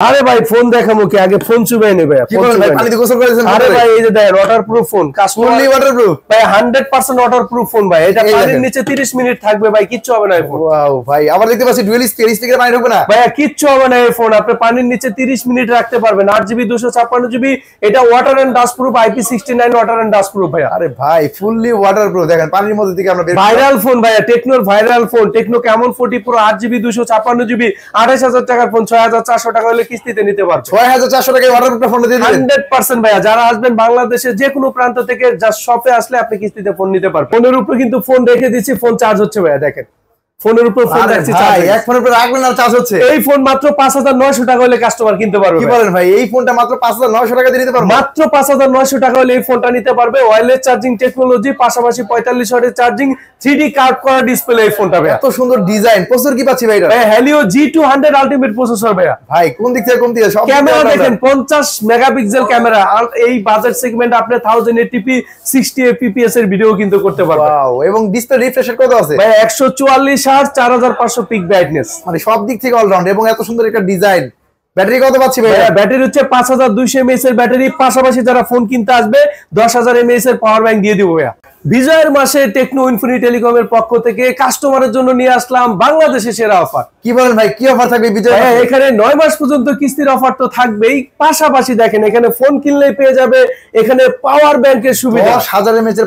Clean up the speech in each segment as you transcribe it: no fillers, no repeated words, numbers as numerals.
আরে ভাই ফোন দেখাবো কি আগে ফোন চুবাই নেবে কি বলেন ভাই পানিতে গোসল করেছেন আরে ভাই এই যে দেখেন ওয়াটারপ্রুফ ফোন ফুললি ওয়াটারপ্রুফ ভাই 100% ওয়াটারপ্রুফ ফোন ভাই এটা পানির নিচে 30 মিনিট থাকবে ভাই কিচ্ছু হবে না এই ফোন ওয়াও ভাই আবার দেখতে পাচ্ছি ডুয়াল স্পিকার পানি ঢুকবে না ভাই কিচ্ছু হবে না এই ফোন আপনি পানির নিচে 30 মিনিট রাখতে পারবেন 8GB 256GB এটা water and dust proof IP69 water and dust proof ভাই আরে ভাই ফুললি ওয়াটারপ্রুফ দেখেন পানির মধ্যে থেকে আমরা ভাইরাল ফোন ভাই টেকনোর ভাইরাল ফোন টেকনো কেমন 40 পুরো 8GB 256GB 28000 টাকার ফোন 6400 টাকা হলে কিস্তিতে নিতে পারবেন 6400 টাকায় ওয়াটারপ্রুফ ফোন দিয়ে দিবেন 100% ভাইয়া যারা আসবেন বাংলাদেশের যে কোনো প্রান্ত থেকে জাস্ট শপে আসলে আপনি কিস্তিতে ফোন নিতে পারবেন ফোনের উপরে কিন্তু ফোন রেখে দিচ্ছি ফোন চার্জ হচ্ছে ভাইয়া দেখেন ফোনের উপর ফোন রাখছি চার্জ এক ফোনের উপর রাখবেন আর চার্জ হচ্ছে এই ফোন মাত্র 5900 টাকা হলে কাস্টমার কিনতে পারবে কি বলেন ভাই এই ফোনটা মাত্র 5900 টাকা দিয়ে নিতে পারবেন মাত্র 5900 টাকা হলে এই ফোনটা নিতে পারবে ওয়্যারলেস চার্জিং টেকনোলজি পাশাপাশি 45 ওয়াটের চার্জিং 3D কার্ড করা ডিসপ্লে এই ফোনটা ভাই এত সুন্দর ডিজাইন প্রসেসর কি পাচ্ছি ভাই এটা Helio G200 আলটিমেট প্রসেসর ভাই ভাই কোন দিক থেকে কোন দিকে সব ক্যামেরা দেখেন 50 মেগাপিক্সেল ক্যামেরা আর এই বাজেট সেগমেন্ট আপনি 1080p 60 fps এর ভিডিও কিন্তু করতে পারবেন ওয়াও এবং ডিসপ্লে রিফ্রেশ রেট কত আছে ভাই 144 Hz 4500 পিক ব্রাইটনেস মানে সব দিক থেকে অলরাউন্ড এবং এত সুন্দর একটা ডিজাইন ব্যাটারি কত পাচ্ছি ভাই ব্যাটারি হচ্ছে 5200 mAh এর ব্যাটারি পাশাপাশি যারা ফোন কিনতে আসবে 10000 mAh এর পাওয়ার ব্যাংক দিয়ে দিব ভাইয়া বিজয়ের মাসে টেকনো ইনফিনিটি টেলিকমের পক্ষ থেকে কাস্টমারের জন্য নিয়ে আসলাম বাংলাদেশের সেরা অফার কি বলেন ভাই কি অফার থাকবে বিজয় এখানে 9 মাস পর্যন্ত কিস্তির অফার তো থাকবেই পাশাপাশি দেখেন এখানে ফোন কিনলেই পেয়ে যাবে এখানে পাওয়ার ব্যাংকের সুবিধা 10000 mAh এর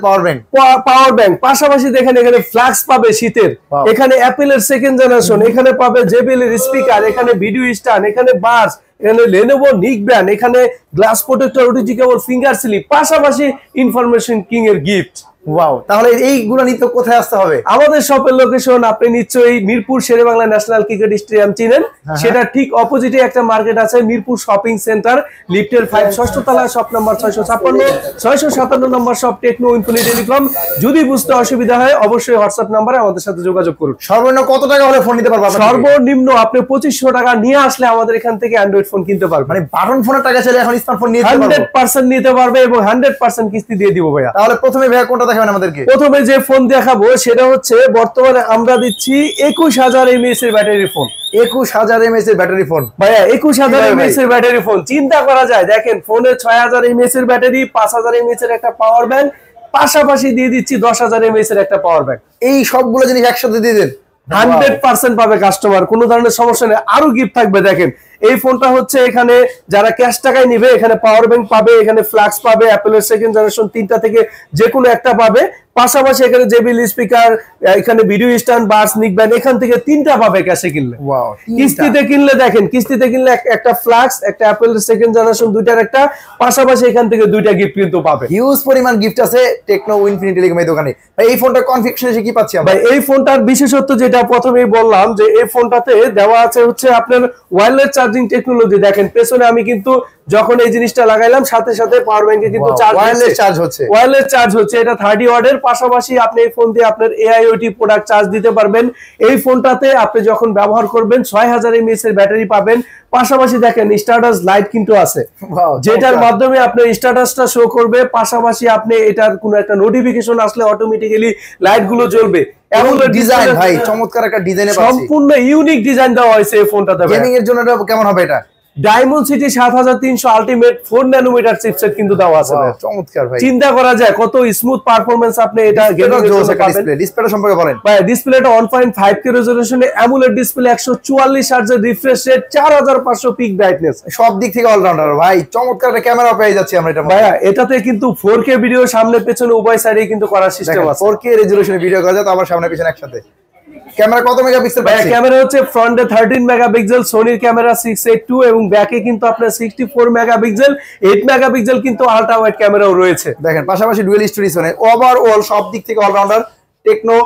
পাওয়ার ব্যাংক পাশাপাশি দেখেন এখানে ফ্ল্যাক্স পাবে শীতের এখানে অ্যাপেলের সেকেন্ড জেনারেশন এখানে পাবে জেবিএল এর স্পিকার এখানে ভিডিও স্ট্যান্ড এখানে বাস এখানে Lenovo নিক ব্র্যান্ড এখানে glass protector OTG cable finger slip পাশাপাশি ইনফরমেশন কিং এর গিফট ওয়াও তাহলে এইগুলো নিতে কোথায় আসতে হবে আমাদের শপের লোকেশন আপনি নিশ্চয়ই Mirpur Sher e Bangla national cricket stadium চিনেন সেটা ঠিক অপোজিটে একটা মার্কেট আছে মিরপুর শপিং সেন্টার লিফটের 5 ষষ্ঠ তলা shop number 656 657 number shop techno Infinity telecom যদি বুঝতে অসুবিধা হয় অবশ্যই হোয়াটসঅ্যাপ নম্বরে আমাদের সাথে যোগাযোগ করুন সর্বনিম্ন কত টাকা হলে ফোন নিতে পারবো সর্বনিম্ন আপনি 2500 টাকা নিয়ে আসলে আমাদের এখান থেকে অ্যান্ড্রয়েড ফোন কিনতে পারবেন মানে বাটন ফোনের টাকা চাইলে এখন স্মার্টফোন নিতে পারবো 100% নিতে পারবে এবং 100% কিস্তি দিয়ে দিব ভাইয়া তাহলে প্রথমে ভাইয়া কোনটা দেখাবেন আমাদেরকে প্রথমে যে ফোন দেখাবো সেটা হচ্ছে বর্তমানে আমরা দিচ্ছি 21000 mAh এর ব্যাটারি ফোন 21000 mAh এর ব্যাটারি ফোন ভাইয়া 21000 mAh এর ব্যাটারি ফোন চিন্তা করা যায় দেখেন ফোনে 6000 mAh এর ব্যাটারি 5000 mAh এর একটা পাওয়ার ব্যাংক পাশাপাশি দিয়ে দিচ্ছি 10000 mAh এর একটা পাওয়ার ব্যাংক এই সবগুলো জিনিস একসাথে দিয়ে দেন 100% পাবে কাস্টমার কোনো ধরনের সমস্যা নেই আরো গিফট থাকবে দেখেন এই ফোনটা হচ্ছে এখানে যারা ক্যাশ টাকায় নিবে এখানে পাওয়ার ব্যাংক পাবে এখানে ফ্ল্যাক্স পাবে অ্যাপেলের সেকেন্ড জেনারেশন তিনটা থেকে যে কোনো একটা পাবে পাশাপাশি এখানে জেবিএল স্পিকার এখানে ভিডিও স্ট্যান্ড বাস নিক ব্যান্ড এখান থেকে তিনটা পাবে ক্যাশে কিনলে ওয়াও কিস্তিতে কিনলে দেখেন কিস্তিতে কিনলে একটা ফ্ল্যাক্স একটা অ্যাপেলের সেকেন্ড জেনারেশন দুইটার একটা পাশাপাশি এখান থেকে দুইটা গিফট কিন্তু পাবে হিউজ পরিমাণ গিফট আছে টেকনো ইনফিনিটি টেলিকমের দোকানে ভাই এই ফোনটা কনফিগারেশনে কি পাচ্ছি আমরা ভাই এই ফোনটার বিশেষত্ব যেটা প্রথমেই বললাম যে এই ফোনটাতে দেওয়া আছে হচ্ছে আপনার ওয়্যারলেস চার্জিং টেকনোলজি দেখেন পেছনে আমি কিন্তু যখন এই জিনিসটা লাগাইলাম সাথে সাথে পাওয়ার ব্যাংকে কিন্তু ওয়্যারলেস চার্জ হচ্ছে এটা 30 ওয়াটের পাশাপাশি আপনি এই ফোন দিয়ে আপনার AIoT প্রোডাক্ট চার্জ দিতে পারবেন এই ফোনটাতে আপনি যখন ব্যবহার করবেন 6000 mAh এর ব্যাটারি পাবেন পাশাপাশি দেখেন স্ট্যাটাস লাইট কিন্তু আছে যেটার মাধ্যমে আপনার স্ট্যাটাসটা শো করবে পাশাপাশি আপনি এটার কোনো একটা নোটিফিকেশন আসলে অটোমেটিক্যালি লাইট গুলো জ্বলবে এমন ডিজাইন ভাই চমৎকার একটা ডিজাইনে পাচ্ছি সম্পূর্ণ ইউনিক ডিজাইন দেওয়া হয়েছে এই ফোনটাতে গেমিং এর জন্য কেমন হবে এটা ডায়মন্ডসিটি 7300 আলটিমেট 4 ন্যানোমিটার চিপসেট কিন্তু দেওয়া আছে চমৎকার ভাই চিন্তা করা যায় কত স্মুথ পারফরম্যান্স আপনি এটা গেমিং এর জন্য পাবেন ডিসপ্লে সম্পর্কে বলেন ভাই ডিসপ্লেটা 1.5K রেজোলিউশনে অ্যামোলেড ডিসপ্লে 144 Hz এর রিফ্রেশ রেট 4500 পিক ব্রাইটনেস সব দিক থেকে অলরাউন্ডার ভাই চমৎকার একটা ক্যামেরা পেয়ে যাচ্ছি আমরা এটা ভাই এটাতে কিন্তু 4K ভিডিও সামনে পেছনে উভয় সাইডে কিন্তু করার সিস্টেম আছে 4K রেজোলিউশনে ভিডিও করা যায় তো আবার সামনে পেছনে একসাথে ক্যামেরা কত মেগাপিক্সেল ভাই ক্যামেরা হচ্ছে ফ্রন্টে 13 মেগাপিক্সেল সোনির ক্যামেরা 682 এবং ব্যাকে কিন্তু আপনার 64 মেগাপিক্সেল 8 মেগাপিক্সেল কিন্তু আলট্রা ওয়াইড ক্যামেরাও রয়েছে দেখেন পাশাপাশি ডুয়াল স্টোরেজ ওভারঅল সব দিক থেকে allrounder techno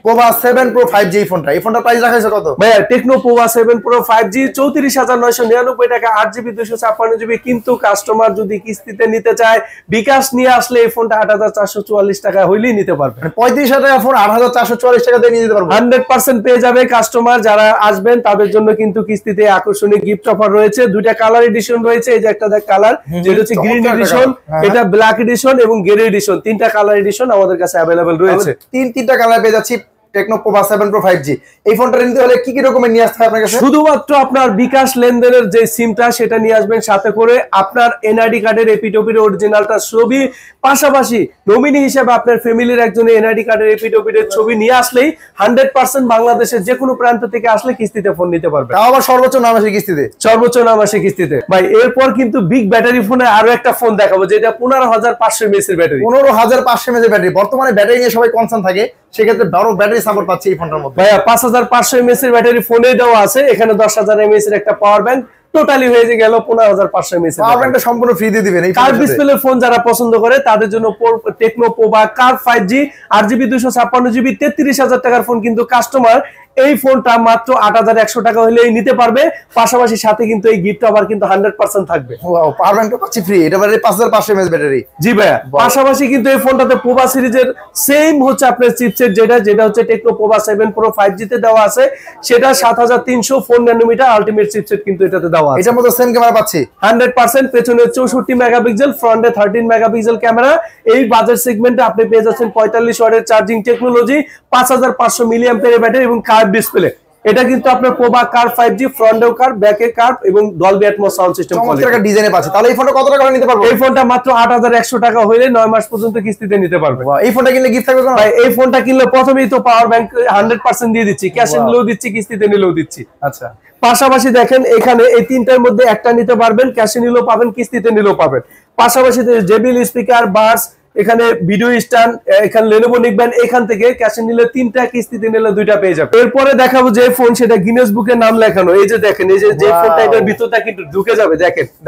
Pova 7 Pro 5G ফোনটা এই ফোনটার প্রাইস রাখা হয়েছে কত ভাই টেকনো পোভা 7 Pro 5G 34999 টাকা 8GB 256GB কিন্তু কাস্টমার যদি কিস্তিতে নিতে চায় বিকাশ নিয়ে আসলে এই ফোনটা 8444 টাকা হইলেই নিতে পারবে 35000 টাকা ফোন 8444 টাকা দিয়ে নিয়ে যেতে পারবে 100% পেয়ে যাবে কাস্টমার যারা আসবেন তাদের জন্য কিন্তু কিস্তিতে আকর্ষণীয় গিফট অফার রয়েছে দুইটা কালার এডিশন রয়েছে এই যে একটা দেখ কালার যেটা হচ্ছে গ্রিন এডিশন এটা ব্ল্যাক এডিশন এবং গ্রে এডিশন তিনটা কালার এডিশন আমাদের কাছে अवेलेबल রয়েছে তিনটা কালার পেয়ে যাচ্ছি টেকনো পোভা 7 প্রো 5G। এই ফোনটা নিতে হলে কি কি ডকুমেন্ট নিয়ে আসতে হবে আপনার কাছে? শুধুমাত্র আপনার বিকাশ লেনদেনের যে সিমটা সেটা নিয়ে আসবেন, সাথে করে আপনার এনআইডি কার্ডের এপিটপির অরিজিনালটা ছবি, পাশাপাশি নমিনি হিসেবে আপনার ফ্যামিলির একজনের এনআইডি কার্ডের এপিটপির ছবি নিয়ে আসলেই 100% বাংলাদেশের যে কোনো প্রান্ত থেকে আসলে কিস্তিতে ফোন নিতে পারবে। তাও আবার সর্বোচ্চ 9 মাসের কিস্তিতে। সর্বোচ্চ 9 মাসের কিস্তিতে ভাই। এরপর কিন্তু বিগ ব্যাটারি ফোনে আরো একটা ফোন দেখাবো, যেটা 15,500 mAh এর ব্যাটারি। 15,500 mAh এর ব্যাটারি। বর্তমানে ব্যাটারি নিয়ে সবাই কনসার্ন থাকে, সেক্ষেত্রে বড় ব্যাটারি সাপোর্ট পাচ্ছে এই ফোনটার মধ্যে। ভাইয়া 5,500 mAh এর ব্যাটারি ফোনে দেওয়া আছে, এখানে 10,000 mAh এর একটা পাওয়ার ব্যাংক, টোটালি হয়ে গেল 15,500 mAh। পাওয়ার ব্যাংকটা সম্পূর্ণ ফ্রি দিয়ে দিবেন। এই কার্ভ ডিসপ্লে ফোন যারা পছন্দ করে তাদের জন্য techno Pova curve 5G 8GB 256GB 33,000 টাকার ফোন কিন্তু কাস্টমার এই ফোনটা মাত্র 8,100 টাকা হলেই নিতে পারবে। পাশাপাশি সাথে কিন্তু এই গিফট আবার কিন্তু 100% থাকবে। ওয়াও, পাওয়ার ব্যাংকটা পাচ্ছি ফ্রি। এটা ব্যাটারি 5,500 mAh ব্যাটারি। জি ভাইয়া। পাশাপাশি কিন্তু এই ফোনটাতে পোভা সিরিজের সেম হচ্ছে আপনার চিপসেট, যেটা হচ্ছে টেকনো পোভা 7 প্রো 5G তে দেওয়া আছে, সেটা 7304 ন্যানোমিটার আলটিমেট চিপসেট কিন্তু এটাতে দেওয়া আছে। এটার মধ্যে সেম ক্যামেরা পাচ্ছি 100%, পেছনে 64 মেগাপিক্সেল, ফ্রন্টে 13 মেগাপিক্সেল ক্যামেরা। এই বাজেট সেগমেন্টে আপনি পেয়ে যাচ্ছেন 45 ওয়াটের চার্জিং টেকনোলজি, 5,500 মিলিঅ্যাম্পিয়ারের ব্যাটারি এবং কার্ভ ডিসপ্লে। এটা কিন্তু আপনার পোভা কার্ভ 5G, ফ্রন্টেও কার্ভ, ব্যাকে কার্ভ এবং ডলবি অ্যাটমস সাউন্ড সিস্টেম চমৎকার ডিজাইনে পাচ্ছে। তাহলে এই ফোনটা কত টাকা নিতে পারবো? এই ফোনটা মাত্র 8,100 টাকা হইলে 9 মাস পর্যন্ত কিস্তিতে নিতে পারবে। এই ফোনটা কিনলে গিফট থাকবে ভাই এই ফোনটা কিনলে প্রথমেই তো পাওয়ার ব্যাংক 100% দিয়ে দিচ্ছি, ক্যাশে নিলেও দিচ্ছি, কিস্তিতে নিলেও দিচ্ছি। আচ্ছা, পাশাপাশি দেখেন এখানে এই তিনটার মধ্যে একটা নিতে পারবেন, ক্যাশে নিলেও পাবেন, কিস্তিতে নিলেও পাবেন। পাশাপাশি জেবিএল স্পিকার, বাডস, এখানে ভিডিও স্ট্যান্ড, এখানে লেনোভো নিকবেন, এখান থেকে ক্যাশে নিলে 3টা, কিস্তিতে নিলে 2টা পেয়ে যাবে। এরপরে দেখাবো যে ফোন, সেটা গিনেস বুকে নাম লেখানো। এই যে দেখেন, এই যে ফোনটা এটার ভিতরটা কিন্তু ঢুকে যাবে।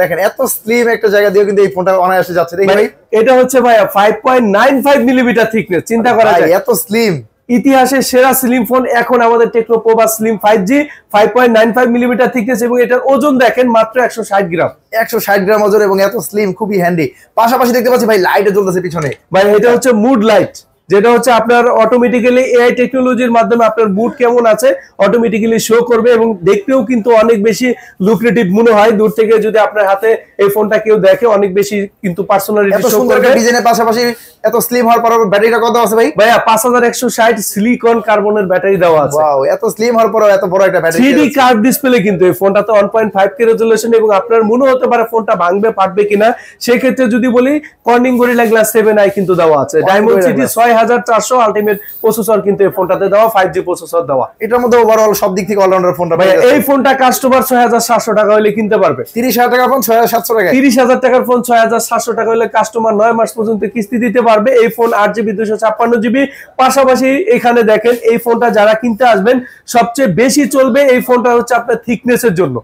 দেখেন এত স্লিম একটা জায়গা দিয়ে কিন্তু এই ফোনটা অনায়াসে যাচ্ছে। দেখি ভাই, এটা হচ্ছে ভাইয়া 5.95 মিলিমিটার থিকনেস, চিন্তা করা যায় এত স্লিম। ইতিহাসের সেরা স্লিম ফোন এখন আমাদের techno Pova slim 5G, 5.95 millimetre thickness এবং এটার ওজন দেখেন মাত্র 160 গ্রাম। 160 গ্রাম ওজন এবং এত স্লিম, খুবই হ্যান্ডি। পাশাপাশি দেখতে পাচ্ছি ভাই লাইটে জ্বলতেছে পিছনে। ভাই এটা হচ্ছে মুড লাইট, যেটা হচ্ছে আপনার অটোমেটিক্যালি এআই টেকনোলজির মাধ্যমে আপনার মুড কেমন আছে অটোমেটিক্যালি শো করবে এবং দেখতেও কিন্তু অনেক বেশি লুক্রেটিভ মনে হয়। দূর থেকে যদি আপনার হাতে এই ফোনটা কেউ দেখে অনেক বেশি কিন্তু পার্সোনালিটি শো করবে। ডিজাইনের পাশাপাশি এত স্লিম হওয়ার পর ব্যাটারিটা কত আছে ভাই? ভাইয়া 5,160 সিলিকন কার্বনের ব্যাটারি দেওয়া আছে। ওয়াও, এত স্লিম হওয়ার পর এত বড় একটা ব্যাটারি। 3D কার্ভ ডিসপ্লে কিন্তু এই ফোনটাতে 1.5K রেজোলিউশন এবং আপনার মনে হতে পারে ফোনটা ভাঙবে পারবে কিনা, সেই ক্ষেত্রে যদি বলি কর্নিং গরিলা গ্লাস 7i কিন্তু দেওয়া আছে। ডায়মন্ড সিটি 6400 আলটিমেট প্রসেসর কিন্তু এই ফোনটাতে দেওয়া, 5G প্রসেসর দেওয়া। এটার মধ্যে ওভারঅল সব দিক থেকে অলরাউন্ডার ফোনটা। ভাই এই ফোনটা কাস্টমার 6,700 টাকা হলে কিনতে পারবে। 30,000 টাকার ফোন 6,700 টাকা। 30,000 টাকার ফোন 6,700 টাকা হলে কাস্টমার 9 মাস পর্যন্ত কিস্তি দিতে পারবে। এই ফোন 8GB 256GB। পাশাপাশি এখানে দেখেন এই ফোনটা যারা কিনতে আসবেন সবচেয়ে বেশি চলবে এই ফোনটা হচ্ছে আপনার থিকনেসের জন্য,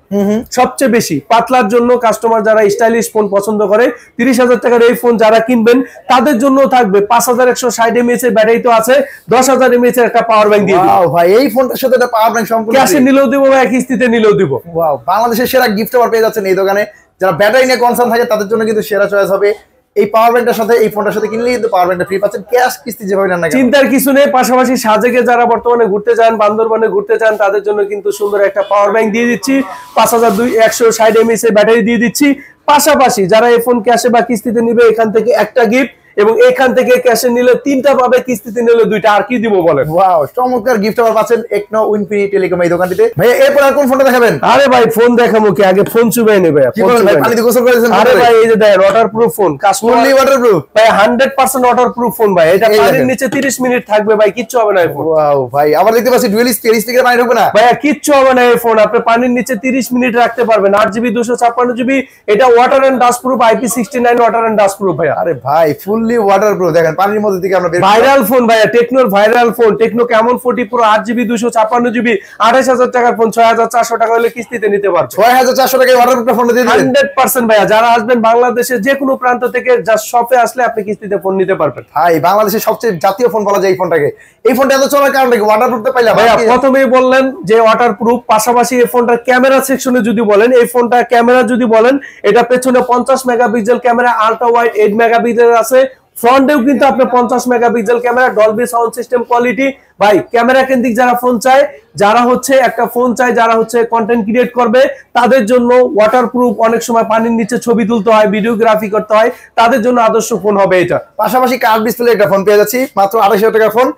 সবচেয়ে বেশি পাতলার জন্য কাস্টমার যারা স্টাইলিশ ফোন পছন্দ করে 30,000 টাকার এই ফোন যারা কিনবেন তাদের জন্য থাকবে 5,160 mAh এর ব্যাটারি তো আছে, 10,000 mAh এর একটা পাওয়ার ব্যাংক দিয়ে দিব। ওয়াও ভাই, এই ফোনটার সাথে একটা পাওয়ার ব্যাংক সম্পূর্ণ ক্যাশে নিলেও দিব বা কিস্তিতে নিলেও দিব। ওয়াও, বাংলাদেশের সেরা গিফট আবার পেয়ে যাচ্ছেন এই দোকানে। যারা ব্যাটারি নিয়ে কনসার্ন থাকে তাদের জন্য কিন্তু সেরা চয়েস হবে। এই পাওয়ার ব্যাংকটার সাথে এই ফোনটার সাথে কিনলে কিন্তু পাওয়ার ব্যাংকটা ফ্রি পাচ্ছেন, ক্যাশ কিস্তি যেভাবে নেন না চিন্তার কিছু নেই। পাশাপাশি সাজেকে যারা বর্তমানে ঘুরতে চান, বান্দরবানে ঘুরতে চান, তাদের জন্য কিন্তু সুন্দর একটা পাওয়ার ব্যাংক দিয়ে দিচ্ছি, 5,160 mAh এর ব্যাটারি দিয়ে দিচ্ছি। পাশাপাশি যারা এই ফোন ক্যাশে বা কিস্তিতে নিবে এখান থেকে একটা গিফট এবং এখান থেকে ক্যাশে নিলে 3টা পাবে, কিস্তিতে নিলে 2টা। আর কি দিব বলেন? ওয়াও, চমৎকার গিফট আবার পাচ্ছেন টেকনো ইনফিনিটি টেলিকম এই দোকানটিতে। ভাই এরপর আর কোন ফোনটা দেখাবেন? আরে ভাই ফোন দেখাবো কি, আগে ফোন চুবাই নেবে। কি বলেন ভাই, পানিতে গোসল করেছেন? আরে ভাই এই যে দেখেন ওয়াটারপ্রুফ ফোন, ফুললি ওয়াটারপ্রুফ ভাই, 100% ওয়াটারপ্রুফ ফোন ভাই। এটা পানির নিচে 30 মিনিট থাকবে ভাই, কিচ্ছু হবে না এই ফোন। ওয়াও ভাই, আবার দেখতে পাচ্ছি ডুয়াল স্পিকার, পানি ঢুকবে না ভাই, কিচ্ছু হবে না এই ফোন। আপনি পানির নিচে 30 মিনিট রাখতে পারবেন। 8GB 256GB, এটা water and dust proof, IP69 water and dust proof ভাই। আরে ভাই ফুললি ওয়াটারপ্রুফ, দেখেন পানির মধ্যে থেকে আমরা ভাইরাল ফোন ভাইয়া, টেকনোর ভাইরাল ফোন, টেকনো কেমন 40 প্রো 8GB 256GB, 28,000 টাকার ফোন 6,400 টাকা হলে কিস্তিতে নিতে পারবে। 6,400 টাকায় ওয়াটারপ্রুফ ফোন দিয়ে দিবেন 100% ভাইয়া। যারা আসবেন বাংলাদেশের যে কোনো প্রান্ত থেকে, জাস্ট শপে আসলে আপনি কিস্তিতে ফোন নিতে পারবেন। ভাই বাংলাদেশের সবচেয়ে জাতীয় ফোন বলা যায় এই ফোনটাকে। এই ফোনটা এত চলার কারণ কি? ওয়াটারপ্রুফতে পাইলাম ভাইয়া। প্রথমেই বললেন যে ওয়াটারপ্রুফ, পাশাপাশি এই ফোনটার ক্যামেরা সেকশনে যদি বলেন, এই ফোনটা ক্যামেরা যদি বলেন, এটা পেছনে 50 megapixel camera, ultra wide 8 megapixel আছে, ফ্রন্টেও কিন্তু আপনার 50 megapixel camera, Dolby sound system quality. ভাই ক্যামেরা কেন্দ্রিক যারা ফোন চায়, যারা হচ্ছে একটা ফোন চায়, যারা হচ্ছে কন্টেন্ট ক্রিয়েট করবে, তাদের জন্য ওয়াটারপ্রুফ, অনেক সময় পানির নিচে ছবি তুলতে হয়, ভিডিওগ্রাফি করতে হয়, তাদের জন্য আদর্শ ফোন হবে এটা। পাশাপাশি কার্ভ ডিসপ্লে একটা ফোন পেয়ে যাচ্ছি মাত্র 28,000 টাকার ফোন,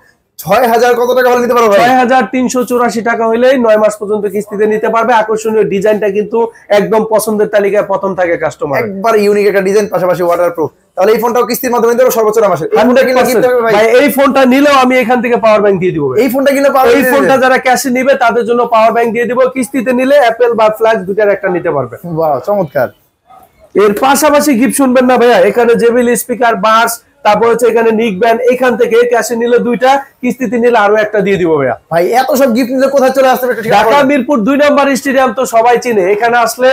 6000 কত টাকা হলে নিতে পারবো ভাই? 6384 টাকা হইলেই 9 মাস পর্যন্ত কিস্তিতে নিতে পারবে। আকর্ষণীয় ডিজাইনটা কিন্তু একদম পছন্দের তালিকায় প্রথম থাকে কাস্টমার। একবার ইউনিক একটা ডিজাইন, পাশাপাশি ওয়াটারপ্রুফ। তাহলে এই ফোনটাও কিস্তির মাধ্যমে নিতে পারবো সর্বোচ্চ 9 মাসে। এই ফোনটা কিনলে কিনতে হবে ভাই? ভাই এই ফোনটা নিলেও আমি এখান থেকে পাওয়ার ব্যাংক দিয়ে দিব। এই ফোনটা কিনলে পাওয়ার, এই ফোনটা যারা ক্যাশে নিবে তাদের জন্য পাওয়ার ব্যাংক দিয়ে দিব। কিস্তিতে নিলে অ্যাপেল বা ফ্ল্যাশ দুটার একটা নিতে পারবে। বাহ, চমৎকার। এর পাশাপাশি গিফট শুনবেন না ভাইয়া, এখানে জেবিএল স্পিকার, বাস, তারপর হচ্ছে এখানে নিক ব্যান্ড। এখান থেকে ক্যাশে নিলে দুইটা, কিস্তিতে নিলে আরো একটা দিয়ে দিব ভাইয়া। ভাই এত সব গিফট নিলে কোথায় চলে আসতে হবে? ঢাকা মিরপুর 2 নম্বর স্টেডিয়াম তো সবাই চিনে। এখানে আসলে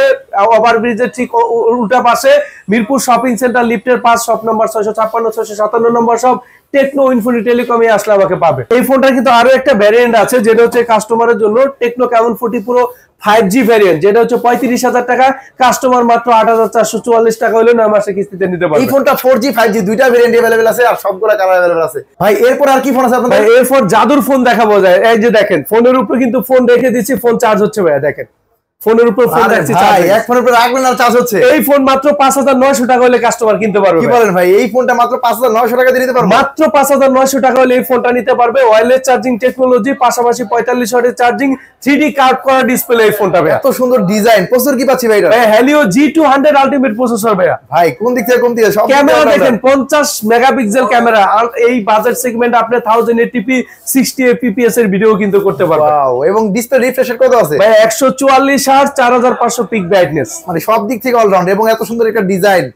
ওভারব্রিজের ঠিক উল্টা পাশে মিরপুর শপিং সেন্টার লিফটের 5 শপ নম্বর 656 657 নম্বর সব টেকনো ইনফিনিটি টেলিকমে আসলে আমাকে পাবে। এই ফোনটা কিন্তু আরো একটা ভ্যারিয়েন্ট আছে, যেটা হচ্ছে কাস্টমারের জন্য techno Camon 40 pro 5G variant, যেটা হচ্ছে 35,000 টাকা। কাস্টমার মাত্র 8,444 টাকা হলে 9 মাসে কিস্তিতে নিতে পারবে। এই ফোনটা 4G 5G দুইটা ভেরিয়েন্ট अवेलेबल আছে, আর সবগুলা কালার अवेलेबल আছে। ভাই এরপর আর কি ফোন আছে আপনাদের? এরপর জাদুর ফোন দেখাবো যায়। এই যে দেখেন, ফোনের উপরে কিন্তু ফোন রেখে দিচ্ছি, ফোন চার্জ হচ্ছে ভাইয়া। দেখেন ফোনের উপর ফোন রাখছি, চার্জ। এক ফোনের উপর রাখবেন আর চার্জ হচ্ছে। এই ফোন মাত্র 5,900 টাকা হলে কাস্টমার কিনতে পারবে। কি বলেন ভাই? এই ফোনটা মাত্র 5,900 টাকা দিয়ে নিতে পারবো? মাত্র 5,900 টাকা হলে এই ফোনটা নিতে পারবে। ওয়্যারলেস চার্জিং টেকনোলজি, পাশাপাশি 45 ওয়াটের চার্জিং, 3D কার্ভ করা ডিসপ্লে এই ফোনটা ভাইয়া। এত সুন্দর ডিজাইন, প্রসেসর কি পাচ্ছি ভাই? এটা Helio G200 আলটিমেট প্রসেসর ভাইয়া। ভাই কোন দিক থেকে কোন দিকে সব ক্যামেরা দেখেন, 50 মেগাপিক্সেল ক্যামেরা। আর এই বাজেট সেগমেন্ট আপনি 1080p 60 fps এর ভিডিও কিন্তু করতে পারবেন। ওয়াও, এবং ডিসপ্লে রিফ্রেশ রেট কত আছে ভাই? 144 হার্জ, 4500 পিক ব্রাইটনেস। মানে সব দিক থেকে অলরাউন্ড, এবং এত সুন্দর একটা ডিজাইন।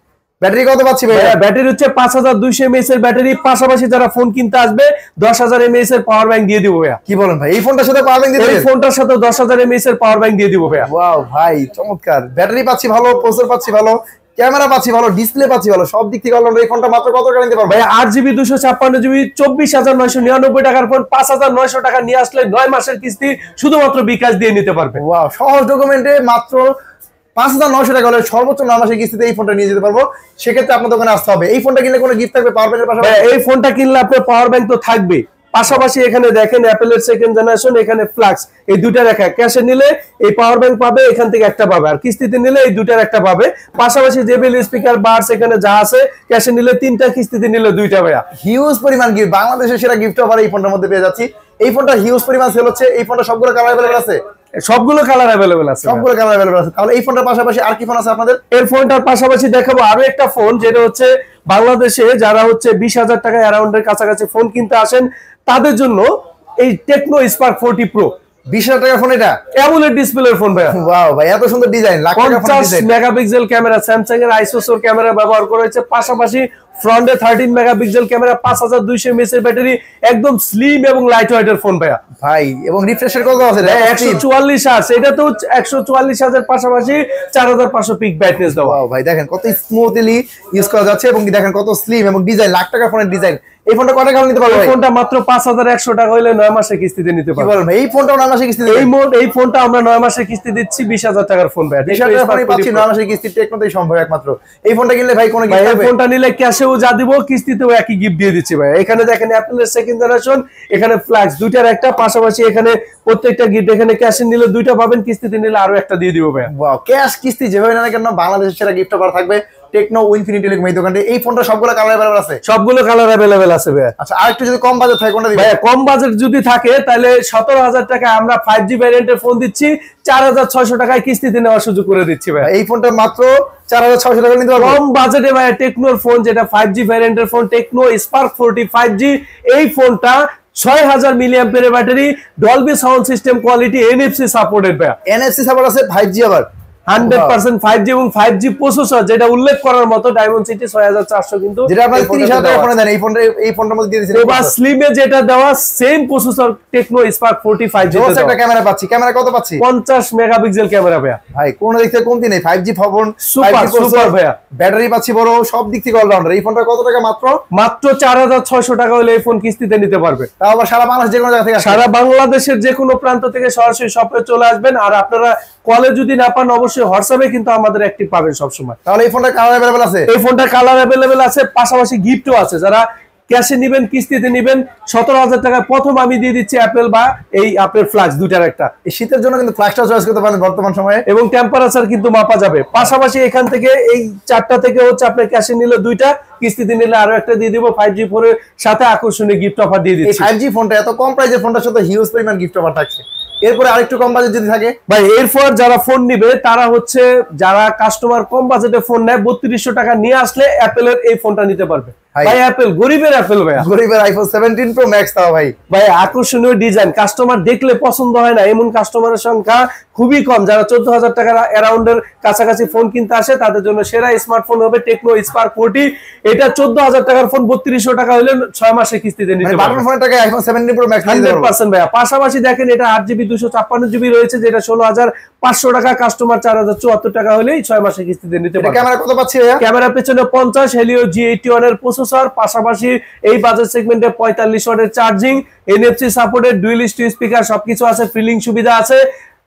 ব্যাটারি কত পাচ্ছি ভাই? ব্যাটারি হচ্ছে 5200 mAh এর ব্যাটারি। পাশাপাশি যারা ফোন কিনতে আসবে 10,000 mAh এর পাওয়ার ব্যাংক দিয়ে দিব ভাইয়া। কি বলেন ভাই? এই ফোনটার সাথে পাওয়ার ব্যাংক দিয়ে দিবেন? এই ফোনটার সাথে 10,000 mAh এর পাওয়ার ব্যাংক দিয়ে দিব ভাইয়া। ওয়াও ভাই, চমৎকার। ব্যাটারি পাচ্ছি ভালো, প্রসেসর পাচ্ছি ভালো, ক্যামেরা পাচ্ছি ভালো, ডিসপ্লে পাচ্ছি ভালো, সব দিক থেকে অলরাউন্ড। এই ফোনটা মাত্র কত টাকা নিতে পারবো ভাই? 8GB 256GB 24,999 টাকার ফোন 5,900 টাকা নিয়ে আসলে 9 মাসের কিস্তি শুধুমাত্র বিকাশ দিয়ে নিতে পারবে। ওয়াও, সহজ ডকুমেন্টে মাত্র 5,900 টাকা হলে সর্বোচ্চ 9 মাসের কিস্তিতে এই ফোনটা নিয়ে যেতে পারবো। সেক্ষেত্রে আপনার দোকানে আসতে হবে। এই ফোনটা কিনলে কোনো গিফট থাকবে পাওয়ার ব্যাংকের পাশাপাশি? এই ফোনটা কিনলে আপনার পাওয়ার ব্যাংক তো থাকবে। পাশাপাশি এখানে দেখেন অ্যাপেলের সেকেন্ড জেনারেশন, এখানে ফ্লাক্স, এই দুইটা রেখা। ক্যাশে নিলে এই পাওয়ার ব্যাংক পাবে, এখান থেকে একটা পাবে। আর কিস্তিতে নিলে এই দুইটার একটা পাবে। পাশাপাশি জেবিএল স্পিকার, বাস এখানে যা আছে, ক্যাশে নিলে 3টা, কিস্তিতে নিলে 2টা ভাইয়া। হিউজ পরিমাণ গিফট, বাংলাদেশের সেরা গিফট অফার এই ফোনটার মধ্যে পেয়ে যাচ্ছি। এই ফোনটা হিউজ পরিমাণ সেল হচ্ছে। এই ফোনটা সবগুলো কালার अवेलेबल আছে? সবগুলো কালার अवेलेबल আছে। সবগুলো কালার अवेलेबल আছে। তাহলে এই ফোনটার পাশাপাশি আর কি ফোন আছে আপনাদের? এর ফোনটার পাশাপাশি দেখাবো আরো একটা ফোন, যেটা হচ্ছে বাংলাদেশে যারা হচ্ছে 20,000 টাকা অ্যারাউন্ডের কাছাকাছি ফোন কিনতে আসেন তাদের জন্য এই টেকনো স্পার্ক 40 প্রো। 20,000 টাকার ফোন এটা? অ্যামোলেড ডিসপ্লের ফোন ভাইয়া। ওয়াও ভাই, এত সুন্দর ডিজাইন, লাখ টাকা phone 50 design. Megapixel camera, Samsung এর আইসোসোর ক্যামেরা ব্যবহার করা হয়েছে। পাশাপাশি ফ্রন্টে 13 মেগাপিক্সেল ক্যামেরা, 5200 mAh এর ব্যাটারি, একদম স্লিম এবং লাইট ওয়েটের ফোন ভাইয়া। ভাই এবং রিফ্রেশ রেট কত আছে? 144 হার্জ। এটা তো 144 হার্জের পাশাপাশি 4500 পিক ব্রাইটনেস দেওয়া। ওয়াও ভাই, দেখেন কত স্মুথলি ইউজ করা যাচ্ছে, এবং দেখেন কত স্লিম এবং ডিজাইন, লাখ টাকা ফোনের ডিজাইন। এই ফোনটা কত টাকা নিতে পারবো? এই ফোনটা মাত্র 5100 টাকা হইলে 9 মাসে কিস্তিতে নিতে কি পারবো। বলেন ভাই? এই ফোনটাও 9 মাসে কিস্তি? এই ফোনটা আমরা 9 মাসে কিস্তি দিচ্ছি 20,000 টাকার ফোন ভাই। 20,000 টাকা ফোনই পাচ্ছি 9 মাসের কিস্তি, টেকনোতেই সম্ভব একমাত্র। এই ফোনটা কিনলে ভাই কোনো গিফট এই থাকবে? ফোনটা নিলে ক্যাশেও যা দিব, কিস্তিতেও একই গিফট দিয়ে দিচ্ছি ভাই। এখানে দেখেন অ্যাপেলের সেকেন্ড জেনারেশন, এখানে ফ্ল্যাক্স, দুইটার একটা। পাশাপাশি এখানে প্রত্যেকটা গিফট, এখানে ক্যাশে নিলে 2টা পাবেন, কিস্তিতে নিলে আরো একটা দিয়ে দিব ভাই। ওয়াও, ক্যাশ কিস্তি যেভাবে না কেন বাংলাদেশের সেরা গিফট অফার থাকবে টেকনো ইনফিনিটি টেলিকম এই দোকানটা। এই ফোনটা সবগুলো কালার अवेलेबल আছে? সবগুলো কালার अवेलेबल আছে ভাই। আচ্ছা, আর একটু যদি কম বাজেট থাকে কোনটা দিবেন? ভাই কম বাজেট যদি থাকে তাহলে 17,000 টাকা আমরা 5G ভ্যারিয়েন্টের ফোন দিচ্ছি, 4,600 টাকায় কিস্তিতে নেওয়ার সুযোগ করে দিচ্ছি ভাই। এই ফোনটা মাত্র 4,600 টাকা নিতে পারবো। কম বাজেটে ভাই টেকনোর ফোন, যেটা 5G ভ্যারিয়েন্টের phone, Tecno Spark 40 5G। এই ফোনটা 6000 milliampere battery, Dolby sound system quality, NFC supported ভাই। NFC সাপোর্ট আছে, 5G আবার 100% 5G এবং 5G প্রসেসর, যেটা উল্লেখ করার মতো ডায়মন্ডসিটি 6400 কিন্তু, যেটা আপনারা 30,000 টাকা ফোনে দেন, এই ফোনটার মধ্যে দিয়ে দিয়েছেন। এবার স্লিমে যেটা দেওয়া same processor Tecno Spark 40 5G তে একটা ক্যামেরা পাচ্ছি। ক্যামেরা কত পাচ্ছি? 50 মেগাপিক্সেল ক্যামেরা ভাই। ভাই কোন দিক থেকে কমতি নেই, 5G ফোন, সুপার ভাইয়া। ব্যাটারি পাচ্ছি বড়, সব দিক থেকে অলরাউন্ডার। এই ফোনটা কত টাকা? মাত্র 4,600 টাকা হলে এই ফোন কিস্তিতে নিতে পারবে। তাও আবার সারা বাংলাদেশ যে কোনো জায়গা থেকে? সারা বাংলাদেশের যে কোনো প্রান্ত থেকে সরাসরি শপে চলে আসবেন। আর আপনারা কলে যদি না পান অবশ্যই হোয়াটসঅ্যাপে কিন্তু আমাদের অ্যাক্টিভ পাবেন সবসময়। তাহলে এই ফোনটা কালার अवेलेबल আছে? এই ফোনটা কালার अवेलेबल আছে, পাশাপাশি গিফটও আছে। যারা ক্যাশে নিবেন কিস্তিতে নিবেন 17,000 টাকায় প্রথম আমি দিয়ে দিচ্ছি অ্যাপেল বা এই আপনার ফ্লাক্স দুইটার একটা। এই শীতের জন্য কিন্তু ফ্লাক্সটা চয়েস করতে পারেন বর্তমান সময়ে, এবং টেম্পারেচার কিন্তু মাপা যাবে। পাশাপাশি এখান থেকে এই 4টা থেকে হচ্ছে আপনার ক্যাশে নিলে 2টা, কিস্তিতে নিলে আরো একটা দিয়ে দিব 5G ফোনের সাথে আকর্ষণীয় গিফট অফার দিয়ে দিচ্ছি। 5G ফোনটা এত কম প্রাইসের ফোনটার সাথে হিউজ পরিমাণ গিফট অফার থাকছে। এরপরে আরেকটু কম বাজেট যদি থাকে ভাই, এরপর যারা ফোন নিবে তারা হচ্ছে যারা কাস্টমার কম বাজেটে ফোন নেয় 3200 টাকা নিয়ে আসলে অ্যাপেলের এই ফোনটা নিতে পারবে। ভাই অ্যাপেল গরিবের অ্যাপেল ভাই, গরিবের আইফোন 17 প্রো ম্যাক্স তাও ভাই। ভাই আকর্ষণীয় ডিজাইন, কাস্টমার দেখলে পছন্দ হয় না এমন কাস্টমারের সংখ্যা খুবই কম। যারা 14,000 টাকার অ্যারাউন্ডের কাছাকাছি ফোন কিনতে আসে তাদের জন্য সেরা স্মার্টফোন হবে টেকনো স্পার্ক 40। এটা 14,000 টাকার ফোন 3200 টাকা হলে 6 মাসে কিস্তিতে নিতে পারবেন। 12 ফোনের টাকা আইফোন 17 প্রো ম্যাক্স 100% ভাইয়া। পাশাপাশি দেখেন এটা 8GB 256GB রয়েছে, যেটা 16,500 টাকা, কাস্টমার 4,074 টাকা হলেই 6 মাসে কিস্তিতে নিতে পারবে। ক্যামেরা কত পাচ্ছি ভাইয়া? ক্যামেরা পেছনে 50 হেলিও G81 এর প্রসেসর, পাশাপাশি এই বাজেট সেগমেন্টে 45 ওয়াটের charging, NFC supported, dual speaker সবকিছু আছে, ফিলিং সুবিধা আছে।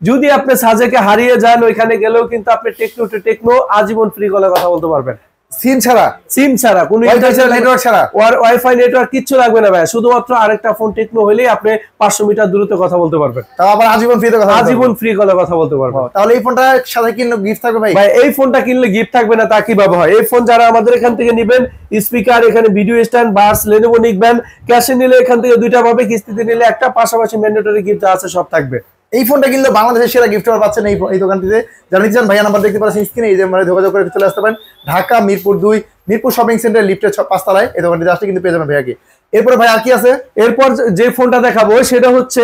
যদি আপনি সাজেকে হারিয়ে যান ওইখানে গেলেও কিন্তু আপনি টেকনো টু টেকনো আজীবন ফ্রি কলে কথা বলতে পারবেন। সিম ছাড়া কোনো নেটওয়ার্ক ছাড়া, ওয়াইফাই নেটওয়ার্ক কিচ্ছু লাগবে না ভাই, শুধুমাত্র আরেকটা ফোন টেকনো হলেই আপনি 500 মিটার দূরত্বে কথা বলতে পারবেন। তাও আবার আজীবন ফ্রিতে কথা, আজীবন ফ্রি কলে কথা বলতে পারবেন। তাহলে এই ফোনটা সাথে কিনলে গিফট থাকবে ভাই? ভাই এই ফোনটা কিনলে গিফট থাকবে না তা কিভাবে হয়? এই ফোন যারা আমাদের এখান থেকে নেবেন, স্পিকার, এখানে ভিডিও স্ট্যান্ড, বাস, লেনোভো নিকবেন, ক্যাশে নিলে এখান থেকে 2টা পাবে, কিস্তিতে নিলে একটা, পাশাপাশি ম্যান্ডেটরি গিফট যা আছে সব থাকবে। এই ফোনটা কিনলে বাংলাদেশের সেরা গিফট পাচ্ছেন এই দোকানটিতে। যারা নিতে চান ভাইয়া নাম্বার দেখতে পাচ্ছেন স্ক্রিনে, এই যে মানে যোগাযোগ করে চলে আসতে পারেন। ঢাকা মিরপুর 2 মিরপুর শপিং সেন্টার লিফটের 5 তলায় এই দোকানটিতে আসলে কিন্তু পেয়ে যাবেন ভাইয়াকে। এরপরে ভাই আর কি আছে? এরপর যে ফোনটা দেখাবো সেটা হচ্ছে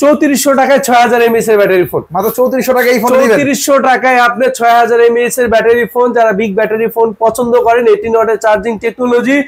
3400 টাকায় 6000 mAh এর ব্যাটারি ফোন। মাত্র 3400 টাকায় এই ফোন দিবেন। 3400 টাকায় আপনি 6000 mAh এর ব্যাটারি ফোন, যারা বিগ ব্যাটারি ফোন পছন্দ করেন, 18 ওয়াটের charging technology,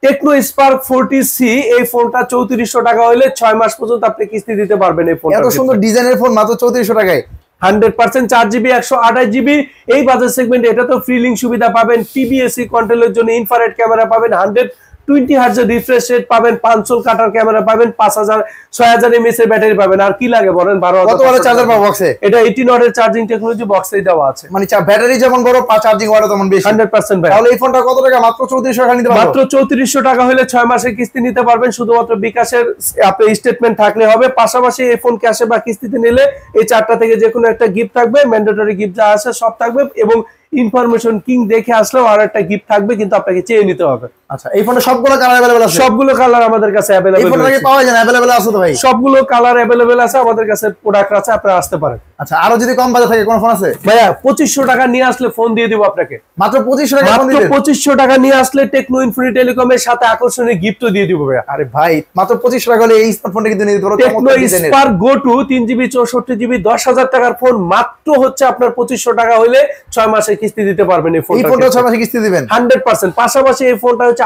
Tecno Spark 40C, এই ফোনটা 3400 টাকা হলে 6 মাস পর্যন্ত আপনি কিস্তি দিতে পারবেন। এই ফোনটা এত সুন্দর ডিজাইনের ফোন মাত্র 3400 টাকায়, 100% 4GB 128GB এই বাজেট সেগমেন্টে। এটা তো ফ্রি লিংক সুবিধা পাবেন, টিবিএসসি কন্ট্রোলের জন্য ইনফ্রারেড ক্যামেরা পাবেন, 120 Hz এর রিফ্রেশ রেট পাবেন, 500 কাটার ক্যামেরা পাবেন, 6000 mAh এর ব্যাটারি পাবেন। আর কি লাগে বলেন? 12 কত ওয়াটের চার্জার পাবো বক্সে? এটা 18 ওয়াটের চার্জিং টেকনোলজি বক্সেই দেওয়া আছে। মানে ব্যাটারি যেমন বড়, চার্জিং ওয়াটও তেমন বেশি। 100% ভাই। তাহলে এই ফোনটা কত টাকা? মাত্র 3400 টাকা নিতে পারবেন। মাত্র 3400 টাকা হলে 6 মাসের কিস্তি নিতে পারবেন, শুধুমাত্র বিকাশের আপনি স্টেটমেন্ট থাকলে হবে। পাশাপাশি এই ফোন ক্যাশে বা কিস্তিতে নিলে এই 4টা থেকে যে কোনো একটা গিফট থাকবে, ম্যান্ডেটরি গিফট যা আছে সব থাকবে, এবং ইনফরমেশন কিং দেখে আসলেও আর একটা গিফট থাকবে, কিন্তু আপনাকে চেয়ে নিতে হবে। আচ্ছা, এই ফোনে সবগুলো কালার अवेलेबल আছে? সবগুলো কালার আমাদের কাছে अवेलेबल আছে। এই ফোনটা কি পাওয়া যায়? अवेलेबल আছে তো ভাই? সবগুলো কালার अवेलेबल আছে আমাদের কাছে, প্রোডাক্ট আছে, আপনারা আসতে পারেন। আচ্ছা, আরো যদি কম বাজেট থাকে কোন ফোন আছে? ভাইয়া 2500 টাকা নিয়ে আসলে ফোন দিয়ে দিব আপনাকে। মাত্র 2500 টাকা ফোন দিবেন? 2500 টাকা নিয়ে আসলে টেকনো ইনফিনিটি টেলিকমের সাথে আকর্ষণীয় গিফটও দিয়ে দিব ভাইয়া। আরে ভাই, মাত্র 2500 টাকা হলে এই স্মার্টফোনটা কিন্তু নিতে পারো। Tecno Spark go to 3GB 64GB 10,000 টাকার ফোন মাত্র হচ্ছে আপনার 2500 টাকা হলে 6 মাসের কিস্তি দিতে পারবেন। এই ফোনটা 6 মাসে কিস্তি দিবেন 100%। পাশাপাশি এই ফোনটা হচ্ছে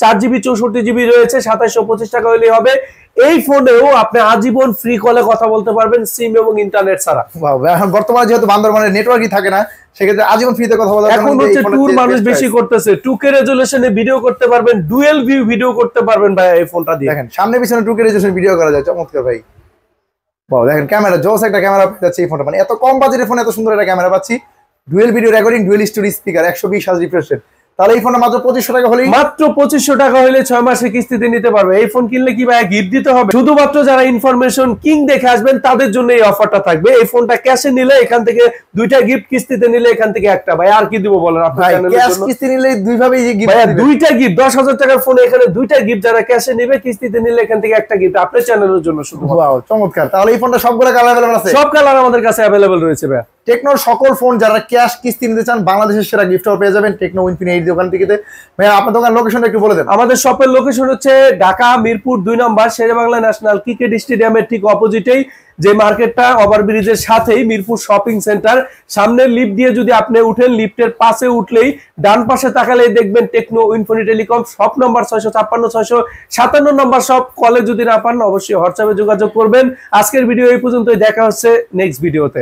4GB 64GB রয়েছে, 2725 টাকা হলেই হবে। এই ফোনেও আপনি আজীবন ফ্রি কলে কথা বলতে পারবেন, সিম এবং ইন্টারনেট ছাড়া। এখন বর্তমানে যেহেতু বান্দরবানের নেটওয়ার্কই থাকে না, সেক্ষেত্রে আজীবন ফ্রিতে কথা বলা যায়। এখন হচ্ছে ট্যুর মানুষ বেশি করতেছে, 2K রেজোলিউশনে ভিডিও করতে পারবেন, ডুয়াল ভিউ ভিডিও করতে পারবেন ভাই এই ফোনটা দিয়ে। দেখেন সামনে পিছনে 2K রেজোলিউশন ভিডিও করা যায়, চমৎকার ভাই। বাহ, দেখেন ক্যামেরা জোস একটা ক্যামেরা পাচ্ছি এই ফোনটা। মানে এত কম বাজেটের ফোনে এত সুন্দর একটা ক্যামেরা পাচ্ছি, dual video recording, dual story speaker, 120 Hz refresh rate. তাহলে এই ফোনটা মাত্র 2500 টাকা হলেই, মাত্র 2500 টাকা হলে 6 মাসে কিস্তিতে নিতে পারবে। এই ফোন কিনলে কি ভাই গিফট দিতে হবে? শুধুমাত্র যারা ইনফরমেশন কিং দেখে আসবেন তাদের জন্য এই অফারটা থাকবে। এই ফোনটা ক্যাশে নিলে এখান থেকে 2টা গিফট, কিস্তিতে নিলে এখান থেকে একটা। ভাই আর কি দিব বলেন আপনার চ্যানেলের ক্যাশ জন্য? কিস্তি নিলে দুই ভাবে এই গিফট, ভাই 2টা গিফট, 10,000 টাকার ফোনে এখানে 2টা গিফট, যারা ক্যাশে নেবে কিস্তিতে নিলে এখান থেকে একটা গিফট আপনার চ্যানেলের জন্য শুধু। ওয়াও, চমৎকার। তাহলে এই ফোনটা সবগুলো কালার अवेलेबल আছে? সব কালার আমাদের কাছে अवेलेबल রয়েছে ভাই। টেকনোর সকল ফোন যারা ক্যাশ কিস্তি নিতে চান, বাংলাদেশের সেরা গিফট পেয়ে যাবেন টেকনো ইনফিনিটি দোকান থেকে। ভাই আপনার দোকান লোকেশনটা একটু বলে দেন। আমাদের শপের লোকেশন হচ্ছে ঢাকা মিরপুর 2 নম্বর শেরেবাংলা ন্যাশনাল ক্রিকেট স্টেডিয়ামের ঠিক অপোজিটেই, যে মার্কেটটা ওভারব্রিজের সাথেই মিরপুর শপিং সেন্টার। সামনের লিফট দিয়ে যদি আপনি উঠেন, লিফটের পাশে উঠলেই ডান পাশে তাকালেই দেখবেন Tecno Infinity telecom shop number 656 657 number shop. কলে যদি না পান অবশ্যই হোয়াটসঅ্যাপে যোগাযোগ করবেন। আজকের ভিডিও এই পর্যন্তই, দেখা হচ্ছে নেক্সট ভিডিওতে।